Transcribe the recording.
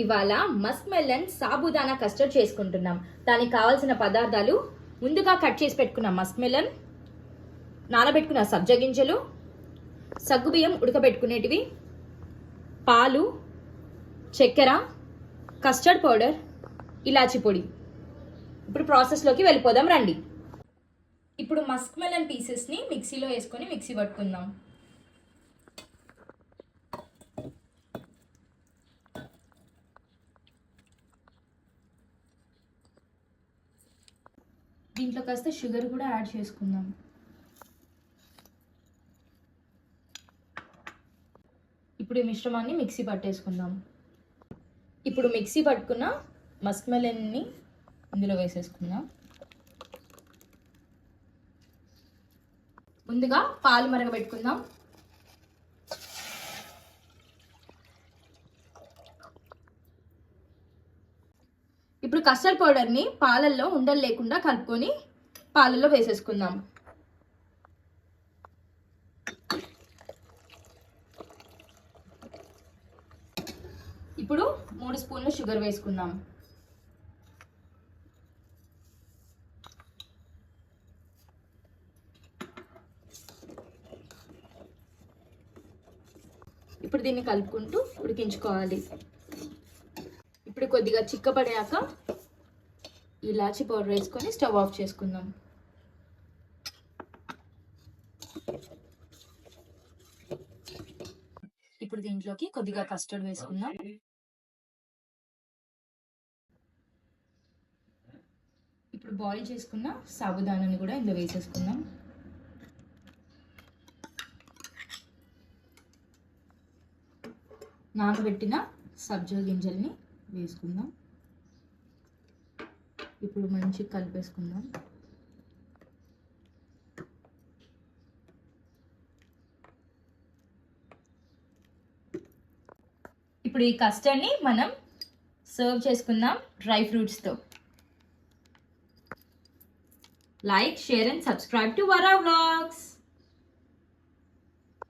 ఇవాళ Musk melon sabudana custard చేసుకుంటున్నాం. దానికి కావాల్సిన పదార్థాలు ముందుగా కట్ చేసి పెట్టుకున్న మస్క్ మెలన్, నానబెట్టుకున్న సబ్జా గింజలు, సగ్గుబియ్యం ఉడకబెట్టుకునేటివి, పాలు, చక్కెర, కస్టర్డ్ పౌడర్, ఇలాచి పొడి. ఇప్పుడు ప్రాసెస్లోకి వెళ్ళిపోదాం రండి. ఇప్పుడు మస్క్ మెలన్ పీసెస్ని మిక్సీలో వేసుకొని మిక్సీ పట్టుకుందాం. దీంట్లో కాస్త షుగర్ కూడా యాడ్ చేసుకుందాం. ఇప్పుడు ఈ మిశ్రమాన్ని మిక్సీ పట్టేసుకుందాం. ఇప్పుడు మిక్సీ పట్టుకున్న మస్క్ మెలన్ని ఇందులో వేసేసుకుందాం. ముందుగా పాలు మరగబెట్టుకుందాం. ఇప్పుడు కస్టర్డ్ పౌడర్ని పాలల్లో ఉండలు లేకుండా కలుపుకొని పాలల్లో వేసేసుకుందాం. ఇప్పుడు 3 స్పూన్లు షుగర్ వేసుకుందాం. ఇప్పుడు దీన్ని కలుపుకుంటూ ఉడికించుకోవాలి. ఇప్పుడు కొద్దిగా చిక్కపడాక ఇలాచి పౌడర్ వేసుకొని స్టవ్ ఆఫ్ చేసుకుందాం. ఇప్పుడు దీంట్లోకి కొద్దిగా కస్టర్డ్ వేసుకుందాం. ఇప్పుడు బాయిల్ చేసుకున్న సాబుదానాన్ని కూడా ఇందులో వేసేసుకుందాం. నానబెట్టిన సబ్జా గింజల్ని వేసుకుందాం. ఇప్పుడు మంచిగా కలిపేసుకుందాం. ఇప్పుడు ఈ కస్టర్డ్ని మనం సర్వ్ చేసుకుందాం డ్రై ఫ్రూట్స్తో. Like, share and subscribe to Vara vlogs.